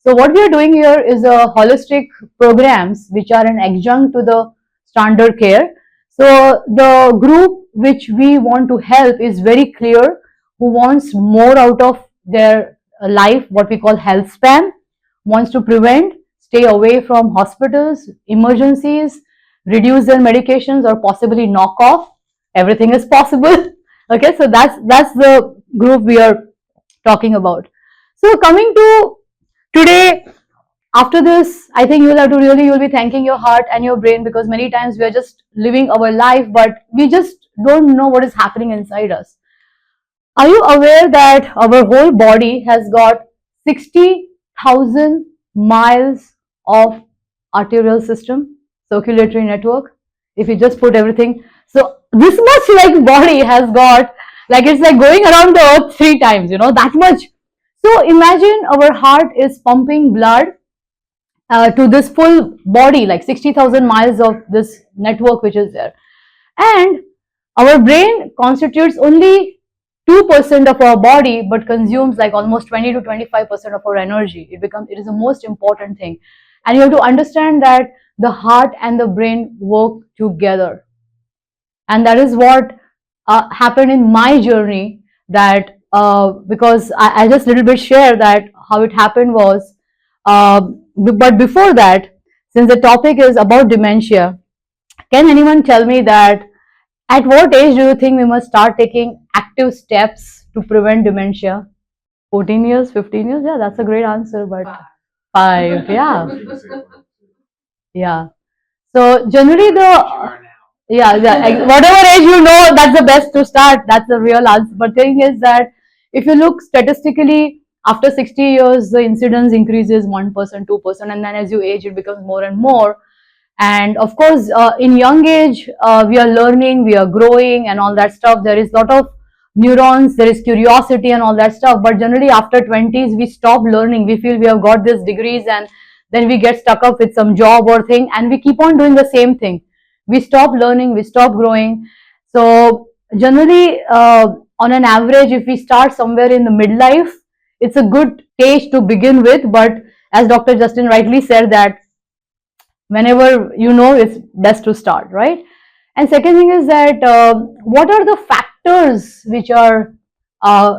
So what we are doing here is a holistic programs which are an adjunct to the standard care. So the group which we want to help is very clear, who wants more out of their life, what we call health span, wants to prevent, stay away from hospitals, emergencies, reduce their medications or possibly knock off. Everything is possible. Okay, so that's the group we are talking about. So coming to today, after this, I think you'll have to really, you'll be thanking your heart and your brain, because many times we are just living our life, but we just don't know what is happening inside us. Are you aware that our whole body has got 60,000 miles of arterial system, circulatory network? If you just put everything, so this much like body has got, like it's like going around the earth 3 times, you know, that much. So imagine our heart is pumping blood to this full body, like 60,000 miles of this network which is there. And our brain constitutes only 2% of our body, but consumes like almost 20 to 25% of our energy. It is the most important thing. And you have to understand that the heart and the brain work together. And that is what happened in my journey, that because I just little bit share that how it happened was, but before that, since the topic is about dementia, can anyone tell me that at what age do you think we must start taking active steps to prevent dementia? 14 years, 15 years? Yeah, that's a great answer, but 5, yeah. Yeah. So generally yeah, whatever age you know, that's the best to start. That's the real answer. But thing is that if you look statistically, after 60 years, the incidence increases 1%, 2%, and then as you age, it becomes more and more. And of course, in young age, we are learning, we are growing and all that stuff. There is a lot of neurons, there is curiosity and all that stuff. But generally after 20s, we stop learning. We feel we have got these degrees and then we get stuck up with some job or thing and we keep on doing the same thing. We stop learning, we stop growing. So generally, on an average, if we start somewhere in the midlife, it's a good stage to begin with. But as Dr. Justin rightly said, that whenever you know, it's best to start, right? And second thing is that what are the factors which are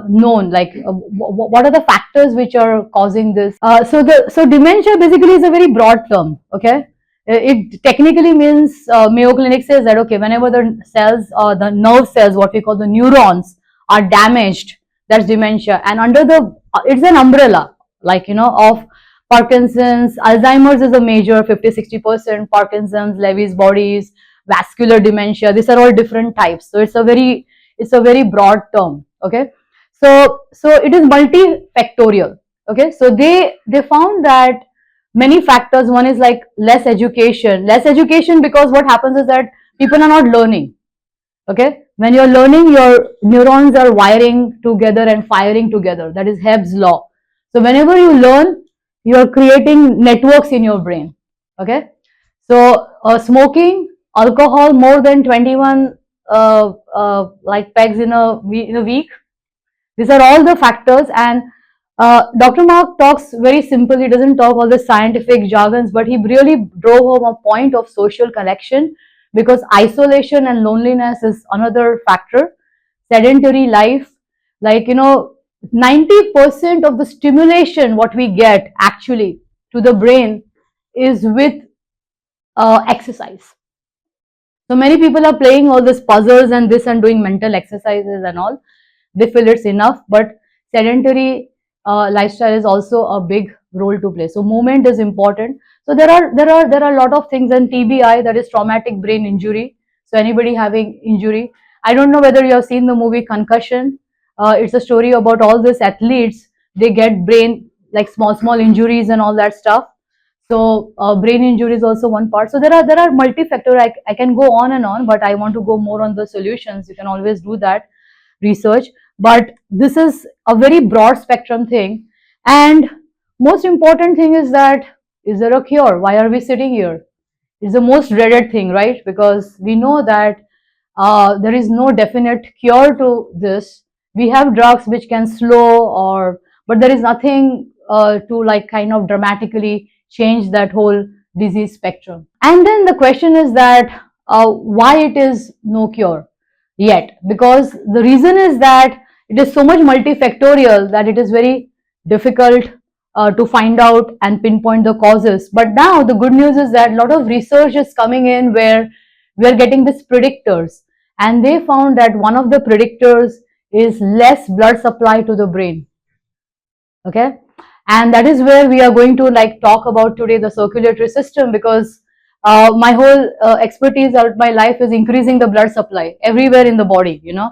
known, like what are the factors which are causing this? So dementia basically is a very broad term, okay? It technically means, Mayo Clinic says that, okay, whenever the cells, the nerve cells, what we call the neurons, are damaged, that's dementia. And under the, it's an umbrella, like, you know, of Parkinson's, Alzheimer's is a major 50-60%, Parkinson's, Lewy's bodies, vascular dementia, these are all different types. So it's a very broad term, okay? So it is multifactorial, okay? So they found that many factors. One is like less education because what happens is that people are not learning, okay? When you're learning, your neurons are wiring together and firing together. That is Hebb's law. So whenever you learn, you are creating networks in your brain, okay? So smoking, alcohol, more than 21 like pegs in a week, these are all the factors. And Dr. Mark talks very simple. He doesn't talk all the scientific jargons, but he really drove home a point of social connection, because isolation and loneliness is another factor. Sedentary life, like, you know, 90% of the stimulation what we get actually to the brain is with exercise. So many people are playing all these puzzles and this and doing mental exercises and all. They feel it's enough, but sedentary lifestyle is also a big role to play. So movement is important. So there are a lot of things. And TBI, that is traumatic brain injury. So anybody having injury, I don't know whether you have seen the movie Concussion. It's a story about all these athletes. They get brain, like small injuries and all that stuff. So brain injury is also one part. So there are multi-factor. I can go on and on, but I want to go more on the solutions. You can always do that research. But this is a very broad spectrum thing. And most important thing is that, is there a cure? Why are we sitting here? It's the most dreaded thing, right? Because we know that there is no definite cure to this. We have drugs which can slow, but there is nothing to like kind of dramatically change that whole disease spectrum. And then the question is that why it is no cure yet, because the reason is that it is so much multifactorial that it is very difficult to find out and pinpoint the causes. But now the good news is that a lot of research is coming in where we are getting these predictors, and they found that one of the predictors is less blood supply to the brain. Okay, and that is where we are going to like talk about today, the circulatory system, because my whole expertise of my life is increasing the blood supply everywhere in the body, you know,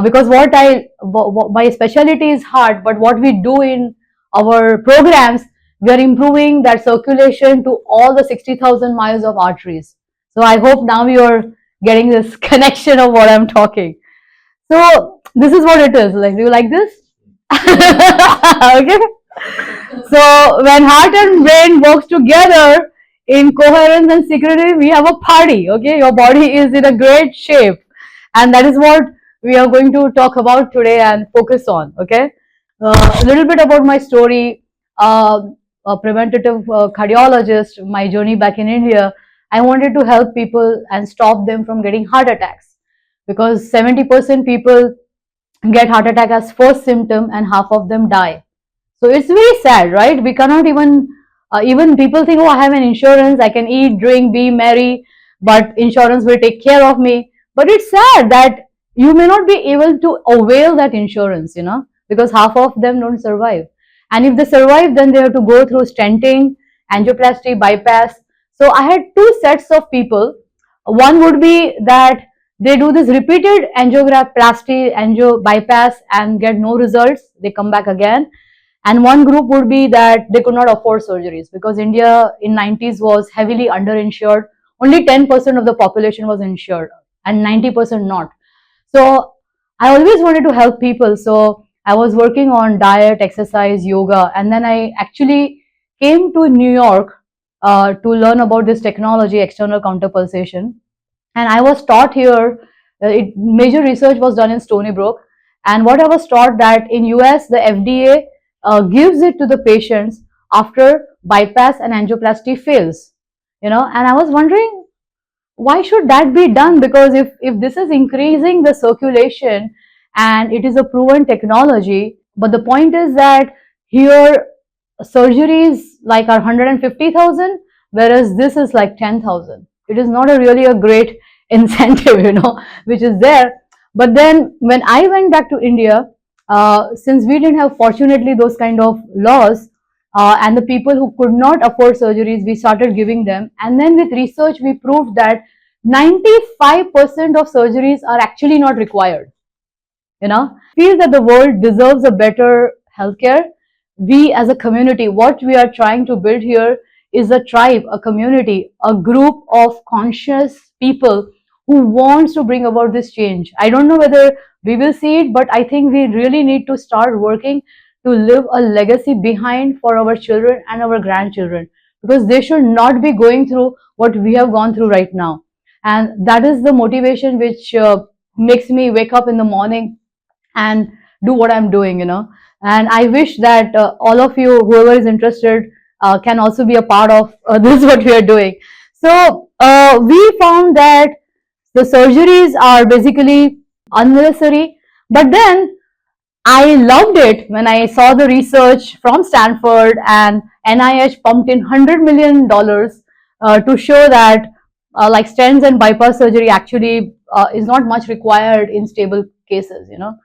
because my specialty is heart, but what we do in our programs, we are improving that circulation to all the 60,000 miles of arteries. So I hope now you are getting this connection of what I'm talking. So this is what it is. Like, do you like this? Okay. So when heart and brain works together in coherence and security, we have a party. Okay, your body is in a great shape, and that is what we are going to talk about today and focus on. Okay, a little bit about my story. A preventative cardiologist, my journey back in India. I wanted to help people and stop them from getting heart attacks, because 70% people get heart attack as first symptom and half of them die. So it's very sad, right? We cannot even, even people think, oh, I have an insurance, I can eat, drink, be merry, but insurance will take care of me. But it's sad that you may not be able to avail that insurance, you know, because half of them don't survive. And if they survive, then they have to go through stenting, angioplasty, bypass. So I had two sets of people. One would be that they do this repeated angioplasty, angio bypass, and get no results. They come back again. And one group would be that they could not afford surgeries, because India in 90s was heavily underinsured. Only 10% of the population was insured and 90% not. So I always wanted to help people. So I was working on diet, exercise, yoga, and then I actually came to New York to learn about this technology, external counterpulsation. And I was taught here, major research was done in Stony Brook. And what I was taught that in US, the FDA gives it to the patients after bypass and angioplasty fails, you know. And I was wondering, why should that be done? Because if this is increasing the circulation and it is a proven technology, but the point is that here surgeries like are 150,000, whereas this is like 10,000. It is not really a great incentive, you know, which is there. But then when I went back to India, since we didn't have, fortunately, those kind of laws, and the people who could not afford surgeries, we started giving them. And then with research, we proved that 95% of surgeries are actually not required. You know, feel that the world deserves a better healthcare. We as a community, what we are trying to build here is a tribe, a community, a group of conscious people who wants to bring about this change. I don't know whether we will see it, but I think we really need to start working to leave a legacy behind for our children and our grandchildren, because they should not be going through what we have gone through right now. And that is the motivation which makes me wake up in the morning and do what I'm doing, you know. And I wish that all of you, whoever is interested, can also be a part of this what we are doing. So we found that the surgeries are basically unnecessary, but then I loved it when I saw the research from Stanford and NIH pumped in $100 million to show that like stents and bypass surgery actually is not much required in stable cases, you know.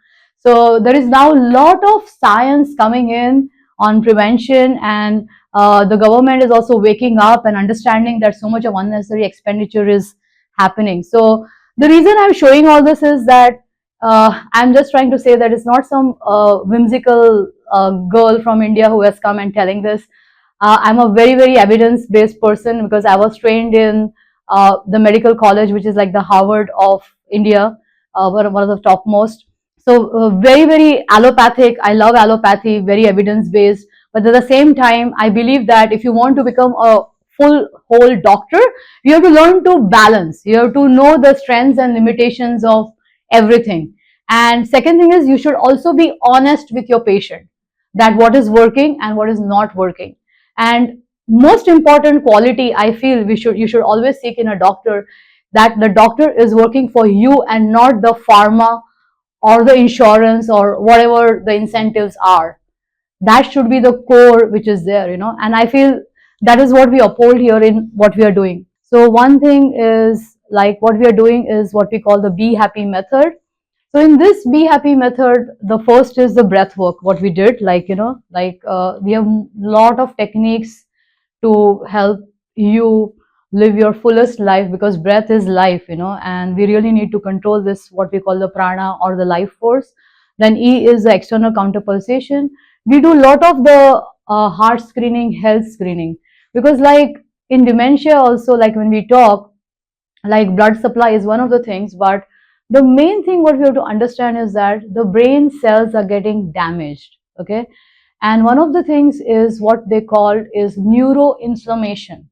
So there is now a lot of science coming in on prevention, and the government is also waking up and understanding that so much of unnecessary expenditure is happening. So the reason I'm showing all this is that I'm just trying to say that it's not some whimsical girl from India who has come and telling this. I'm a very, very evidence-based person, because I was trained in the medical college, which is like the Harvard of India, one of the topmost. So very, very allopathic. I love allopathy, very evidence-based. But at the same time, I believe that if you want to become a full whole doctor, you have to learn to balance. You have to know the strengths and limitations of everything. And second thing is, you should also be honest with your patient, that what is working and what is not working. And most important quality I feel you should always seek in a doctor, that the doctor is working for you and not the pharma or the insurance or whatever the incentives are. That should be the core which is there, and I feel that is what we uphold here in what we are doing. So one thing is, like, what we are doing is what we call the Be Happy method. So in this Be Happy method, the first is the breath work, what we did, we have a lot of techniques to help you live your fullest life, because breath is life, and we really need to control this, what we call the prana or the life force. Then E is the external counter pulsation. We do a lot of the heart screening, health screening, because like in dementia also, like when we talk, like blood supply is one of the things, but the main thing what we have to understand is that the brain cells are getting damaged, okay? And one of the things is what they call is neuroinflammation,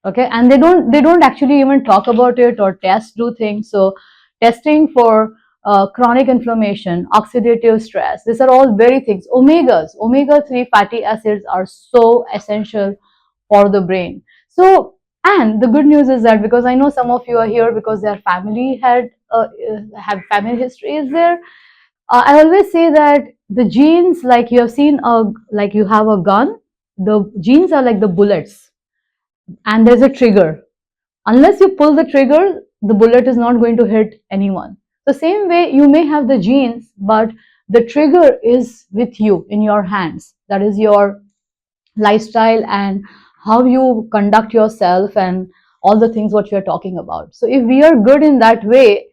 okay? And they don't actually even talk about it or do things. So testing for chronic inflammation, oxidative stress, these are all very things. Omega-3 fatty acids are so essential for the brain. So, and the good news is that, because I know some of you are here because their family have family history is there. I always say that the genes, like you have seen, like you have a gun, the genes are like the bullets, and there's a trigger. Unless you pull the trigger, the bullet is not going to hit anyone. The same way, you may have the genes, but the trigger is with you in your hands. That is your lifestyle and how you conduct yourself and all the things what you are talking about. So if we are good in that way,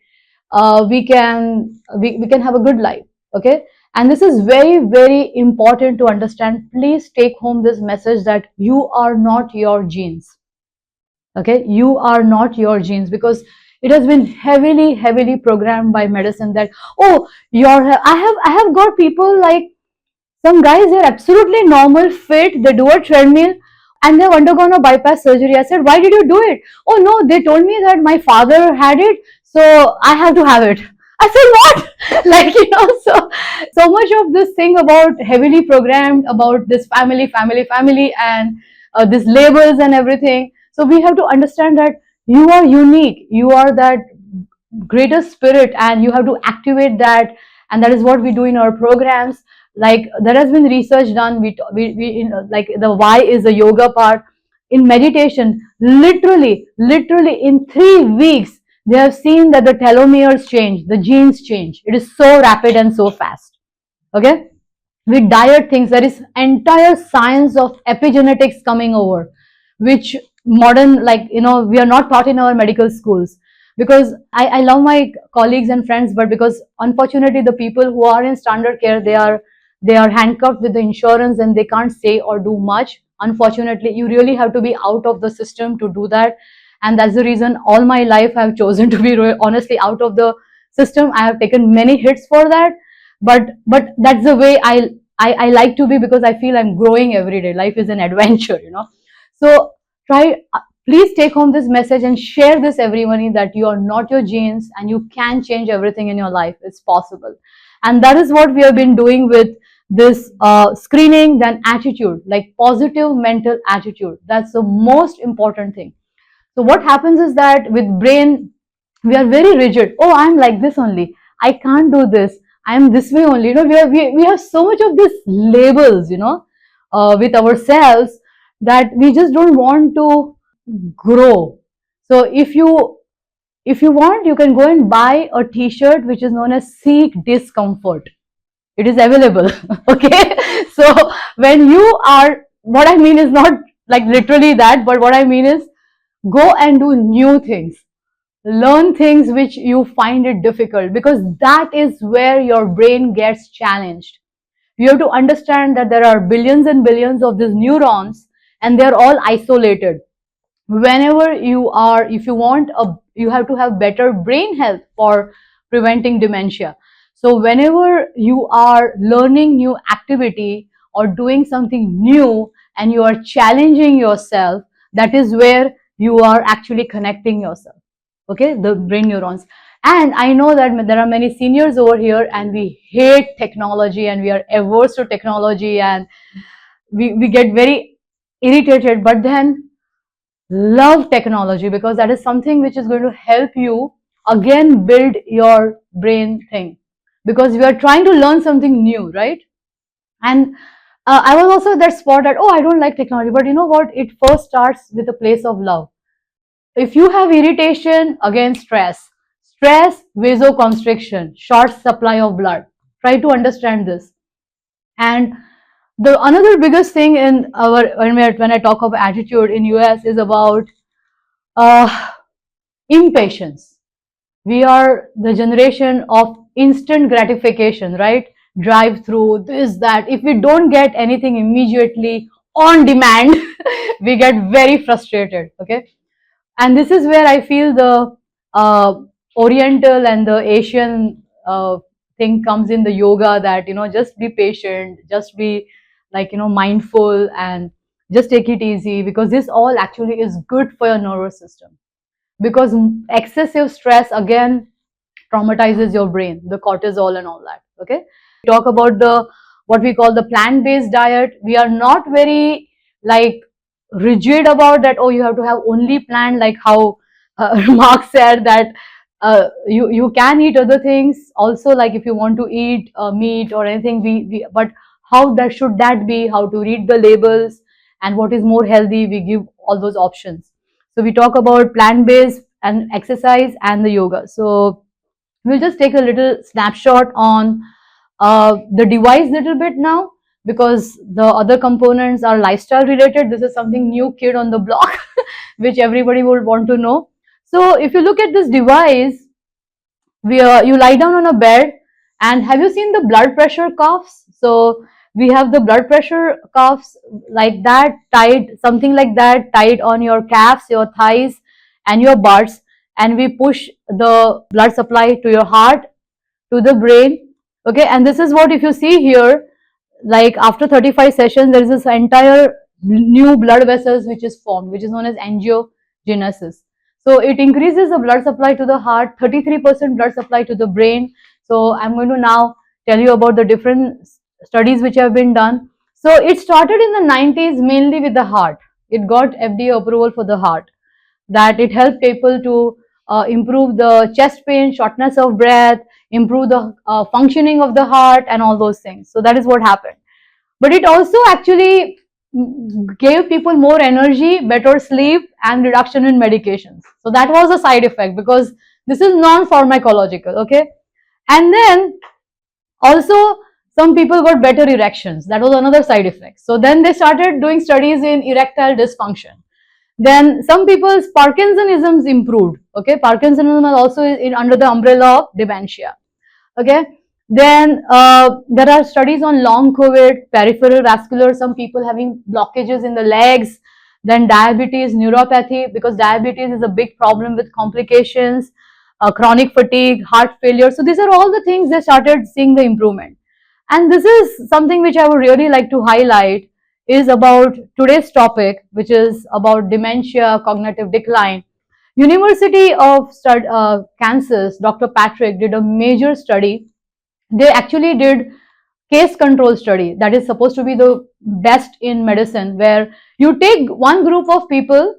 we can have a good life, okay? And this is very, very important to understand. Please take home this message that you are not your genes, okay? You are not your genes, because it has been heavily programmed by medicine that, oh, I have got people like some guys, they're absolutely normal, fit, they do a treadmill and they've undergone a bypass surgery. I said, why did you do it? Oh no, they told me that my father had it, so I have to have it. I said, what? Like, so much of this thing about heavily programmed about this family, and these labels and everything. So we have to understand that you are unique, you are that greater spirit, and you have to activate that. And that is what we do in our programs. Like there has been research done, like the why is the yoga part. In meditation, literally in 3 weeks, they have seen that the telomeres change, the genes change. It is so rapid and so fast, okay? With diet things, there is entire science of epigenetics coming over, which modern, like, we are not taught in our medical schools. Because I love my colleagues and friends, but because unfortunately the people who are in standard care, they are handcuffed with the insurance and they can't say or do much. Unfortunately, you really have to be out of the system to do that. And that's the reason all my life I've chosen to be honestly out of the system. I have taken many hits for that, but that's the way I like to be, because I feel I'm growing every day. Life is an adventure, So please take home this message and share this everyone, that you are not your genes and you can change everything in your life. It's possible. And that is what we have been doing with this screening. Then attitude, like positive mental attitude. That's the most important thing. So what happens is that with brain, we are very rigid. Oh, I'm like this only. I can't do this. I'm this way only. We have so much of these labels, with ourselves, that we just don't want to grow. So if you want, you can go and buy a t-shirt which is known as Seek Discomfort. It is available. Okay. So when you are, what I mean is not like literally that, but what I mean is go and do new things. Learn things which you find it difficult, because that is where your brain gets challenged. You have to understand that there are billions and billions of these neurons and they're all isolated. Whenever if you want, you have to have better brain health for preventing dementia. So whenever you are learning new activity or doing something new and you are challenging yourself, that is where you are actually connecting yourself, okay, the brain neurons. And I know that there are many seniors over here and we hate technology and we are averse to technology and we get very irritated, but then love technology because that is something which is going to help you again build your brain thing, because we are trying to learn something new, right? And I was also at that spot that, oh, I don't like technology, but you know what, it first starts with a place of love. If you have irritation, again stress vasoconstriction, short supply of blood. Try to understand this. And the another biggest thing in our when I talk of attitude in US is about uh, impatience. We are the generation of instant gratification, right? Drive through this, that. If we don't get anything immediately on demand, we get very frustrated. Okay. And this is where I feel the uh, Oriental and the Asian thing comes in the yoga, that, just be patient, just be like, mindful, and just take it easy, because this all actually is good for your nervous system. Because excessive stress again traumatizes your brain, the cortisol and all that. Okay. Talk about the what we call the plant-based diet. We are not very like rigid about that, oh, you have to have only plant, like how Mark said that you can eat other things also, like if you want to eat meat or anything, we but how that should that be, how to read the labels, and what is more healthy, we give all those options. So we talk about plant-based and exercise and the yoga. So we'll just take a little snapshot on the device little bit now, because the other components are lifestyle related. This is something new kid on the block which everybody would want to know. So if you look at this device, you lie down on a bed, and have you seen the blood pressure cuffs? So we have the blood pressure cuffs like that, tied, something like that, tied on your calves, your thighs, and your butts, and we push the blood supply to your heart, to the brain. Okay. And this is what, if you see here, like after 35 sessions, there is this entire new blood vessels which is formed, which is known as angiogenesis. So it increases the blood supply to the heart, 33% blood supply to the brain. So I'm going to now tell you about the different studies which have been done. So it started in the 90s mainly with the heart. It got FDA approval for the heart, that it helped people to improve the chest pain, shortness of breath, improve the functioning of the heart, and all those things. So that is what happened. But it also actually gave people more energy, better sleep, and reduction in medications. So that was a side effect, because this is non-pharmacological. Okay. And then also some people got better erections. That was another side effect. So then they started doing studies in erectile dysfunction. Then some people's Parkinsonism improved. Okay, Parkinsonism is also under the umbrella of dementia. Okay, then there are studies on long COVID, peripheral vascular, some people having blockages in the legs, then diabetes, neuropathy, because diabetes is a big problem with complications, chronic fatigue, heart failure. So these are all the things they started seeing the improvement. And this is something which I would really like to highlight, is about today's topic, which is about dementia, cognitive decline. University of Kansas, Dr. Patrick did a major study. They actually did case control study that is supposed to be the best in medicine, where you take one group of people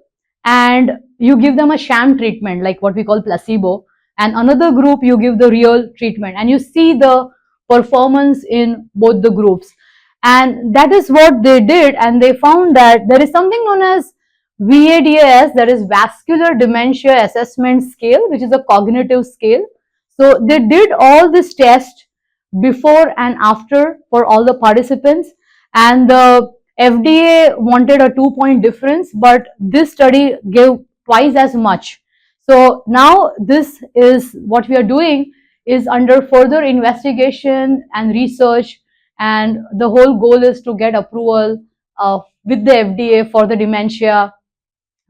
and you give them a sham treatment, like what we call placebo, and another group you give the real treatment, and you see the performance in both the groups. And that is what they did, and they found that there is something known as VADAS, that is vascular dementia assessment scale, which is a cognitive scale. So they did all this test before and after for all the participants, and the FDA wanted a 2-point difference, but this study gave twice as much. So now this is what we are doing, is under further investigation and research, and the whole goal is to get approval with the FDA for the dementia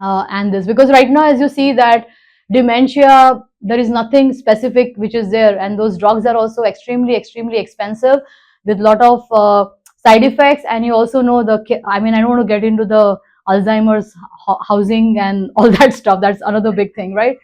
and this, because right now, as you see, that dementia, there is nothing specific which is there, and those drugs are also extremely expensive with lot of side effects. And you also know I mean, I don't want to get into the Alzheimer's housing and all that stuff, that's another big thing, right?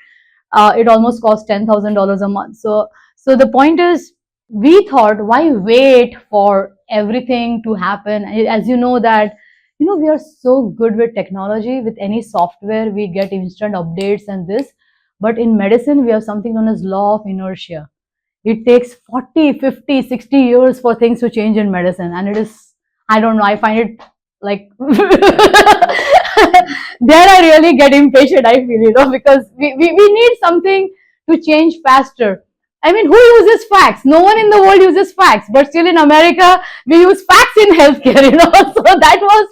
it almost costs $10,000 a month. So the point is, we thought, why wait for everything to happen? As you know that, we are so good with technology. With any software, we get instant updates and this. But in medicine, we have something known as law of inertia. It takes 40, 50, 60 years for things to change in medicine. And it is, I don't know, I find it like, there I really get impatient, I feel, because we need something to change faster. I mean, who uses fax? No one in the world uses fax, but still in America, we use fax in healthcare, So that was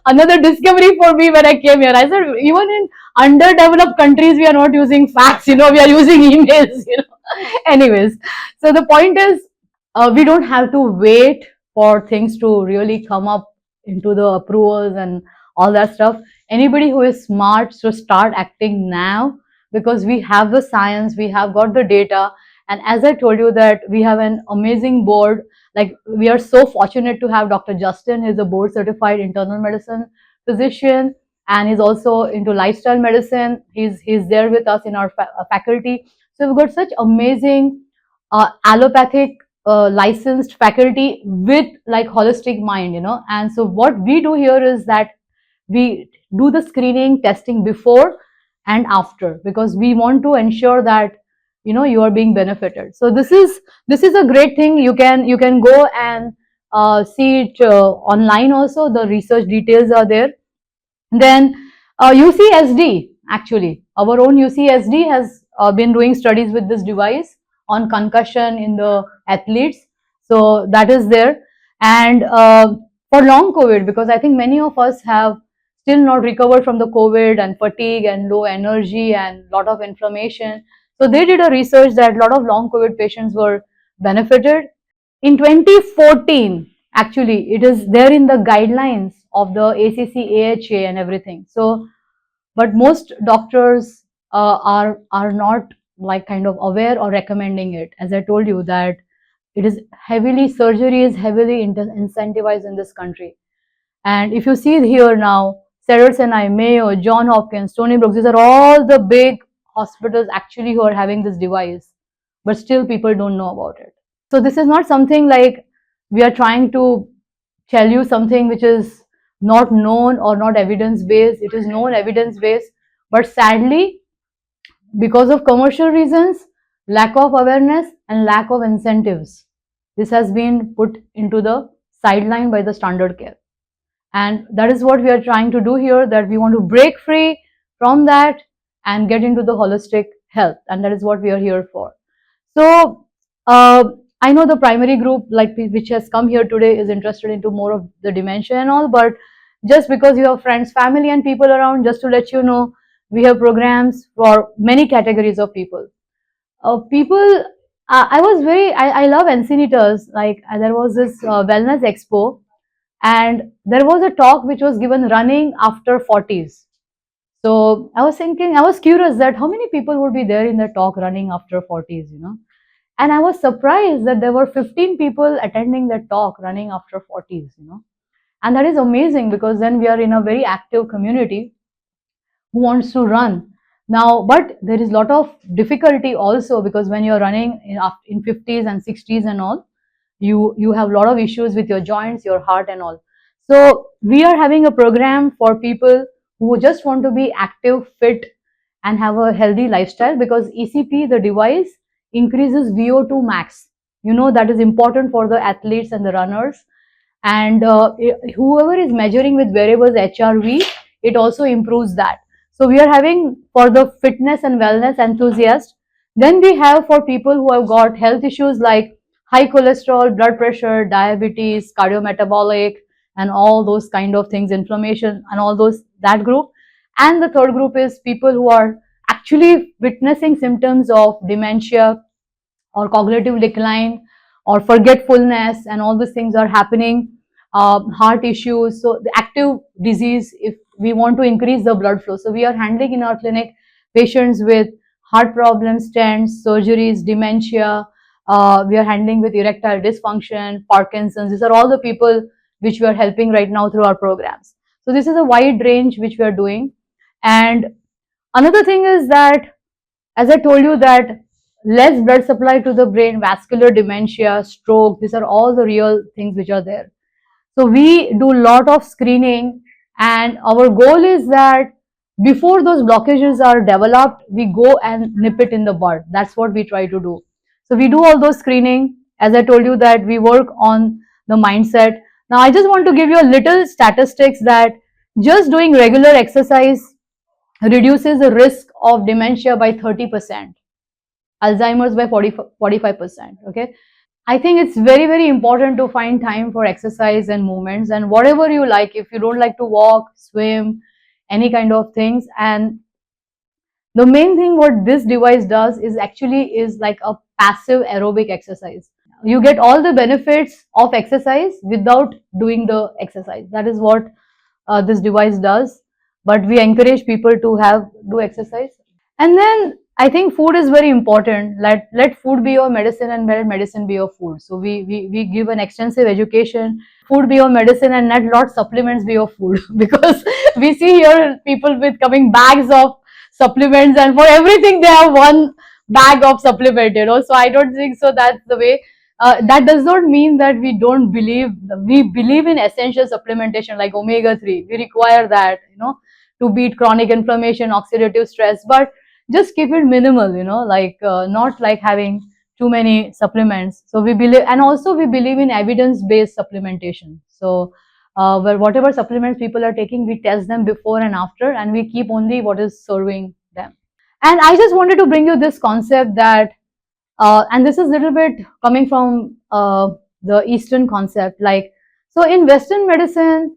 another discovery for me when I came here. I said, even in underdeveloped countries, we are not using fax, we are using emails, Anyways, so the point is, we don't have to wait for things to really come up into the approvals and all that stuff. Anybody who is smart should start acting now, because we have the science, we have got the data. And as I told you that we have an amazing board, like we are so fortunate to have Dr. Justin. He's a board certified internal medicine physician, and he's also into lifestyle medicine. He's there with us in our faculty. So we've got such amazing allopathic licensed faculty with like holistic mind, And so what we do here is that we do the screening testing before and after, because we want to ensure that you are being benefited. So this is a great thing. You can go and see it online also. The research details are there. Then UCSD, actually our own UCSD has been doing studies with this device on concussion in the athletes. So that is there. And for long COVID, because I think many of us have still not recovered from the COVID and fatigue and low energy and lot of inflammation. So they did a research that a lot of long COVID patients were benefited. In 2014, actually, it is there in the guidelines of the ACC, AHA and everything. So, but most doctors are not like kind of aware or recommending it. As I told you that it is surgery is heavily incentivized in this country. And if you see here now, Sinai, Mayo, John Hopkins, Stony Brook, these are all the big hospitals actually who are having this device, but still people don't know about it. So this is not something like we are trying to tell you something which is not known or not evidence-based. It is known, evidence-based, but sadly, because of commercial reasons, lack of awareness and lack of incentives, this has been put into the sideline by the standard care. And that is what we are trying to do here, that we want to break free from that and get into the holistic health. And that is what we are here for. So I know the primary group like which has come here today is interested into more of the dementia and all, but just because you have friends, family and people around, just to let you know, we have programs for many categories of people. I love Encinitas. Like there was this wellness expo, and there was a talk which was given running after 40s. So I was thinking, I was curious that how many people would be there in the talk running after 40s, And I was surprised that there were 15 people attending that talk running after 40s, And that is amazing, because then we are in a very active community who wants to run. Now, but there is a lot of difficulty also, because when you're running in 50s and 60s and all, you have a lot of issues with your joints, your heart and all. So we are having a program for people who just want to be active, fit and have a healthy lifestyle, because ECP, the device, increases VO2 max. That is important for the athletes and the runners. And whoever is measuring with wearables HRV, it also improves that. So we are having for the fitness and wellness enthusiasts. Then we have for people who have got health issues like high cholesterol, blood pressure, diabetes, cardiometabolic, and all those kind of things, inflammation and all those, that group. And the third group is people who are actually witnessing symptoms of dementia or cognitive decline or forgetfulness, and all these things are happening, heart issues. So the active disease, if we want to increase the blood flow. So we are handling in our clinic patients with heart problems, stents, surgeries, dementia. We are handling with erectile dysfunction, Parkinson's. These are all the people which we are helping right now through our programs. So this is a wide range which we are doing. And another thing is that, as I told you that less blood supply to the brain, vascular dementia, stroke, these are all the real things which are there. So we do a lot of screening, and our goal is that before those blockages are developed, we go and nip it in the bud. That's what we try to do. So we do all those screening. As I told you that we work on the mindset. Now I just want to give you a little statistics that just doing regular exercise reduces the risk of dementia by 30%, Alzheimer's by 45%. Okay. I think it's very, very important to find time for exercise and movements and whatever you like. If you don't like to walk, swim, any kind of things. And the main thing what this device does is actually is like a passive aerobic exercise. You get all the benefits of exercise without doing the exercise. That is what this device does. But we encourage people to do exercise. And then I think food is very important. Let food be your medicine and let medicine be your food. So we give an extensive education. Food be your medicine and not supplements be your food. Because we see here people with coming bags of supplements, and for everything they have one bag of supplement, So I don't think so that's the way. That does not mean that we don't believe. We believe in essential supplementation like omega-3. We require that, to beat chronic inflammation, oxidative stress. But just keep it minimal, like not like having too many supplements. So we believe, and also we believe in evidence-based supplementation. So where whatever supplements people are taking, we test them before and after, and we keep only what is serving them. And I just wanted to bring you this concept that, and this is a little bit coming from the Eastern concept, like, so in Western medicine,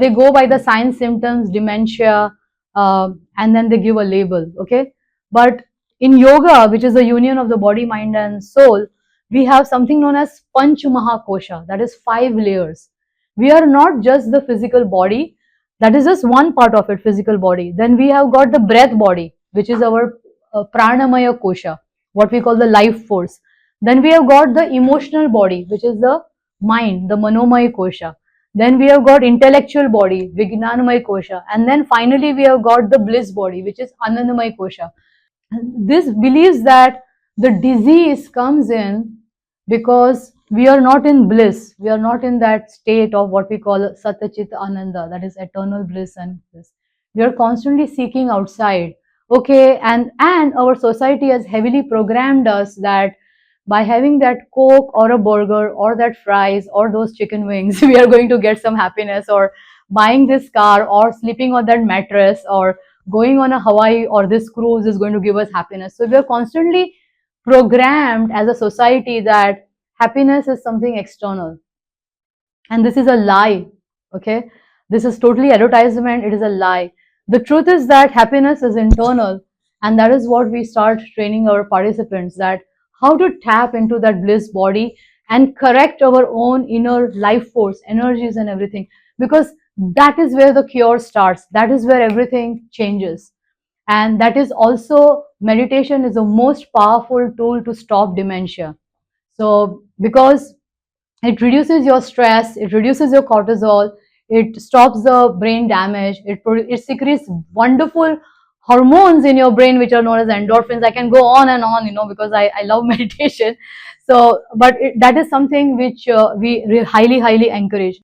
they go by the signs, symptoms, dementia, and then they give a label, okay? But in yoga, which is the union of the body, mind, and soul, we have something known as Panch Mahakosha, that is 5 layers. We are not just the physical body, that is just one part of it, physical body. Then we have got the breath body, which is our Pranamaya Kosha, what we call the life force. Then we have got the emotional body, which is the mind, the Manomaya Kosha. Then we have got intellectual body, Vijnanamaya Kosha. And then finally we have got the bliss body, which is Anandamaya Kosha. This believes that the disease comes in because we are not in bliss. We are not in that state of what we call Satachit Ananda, that is eternal bliss and bliss. We are constantly seeking outside. Okay, and our society has heavily programmed us that by having that Coke or a burger or that fries or those chicken wings, we are going to get some happiness, or buying this car or sleeping on that mattress or going on a Hawaii or this cruise is going to give us happiness. So we are constantly programmed as a society that happiness is something external. And this is a lie, okay? This is totally advertisement, it is a lie. The truth is that happiness is internal, and that is what we start training our participants, that how to tap into that bliss body and correct our own inner life force, energies and everything, because that is where the cure starts. That is where everything changes. And that is also, meditation is the most powerful tool to stop dementia. So because it reduces your stress, it reduces your cortisol, it stops the brain damage, it secretes wonderful hormones in your brain which are known as endorphins. I can go on and on, because I love meditation. So, but that is something which we highly, highly encourage.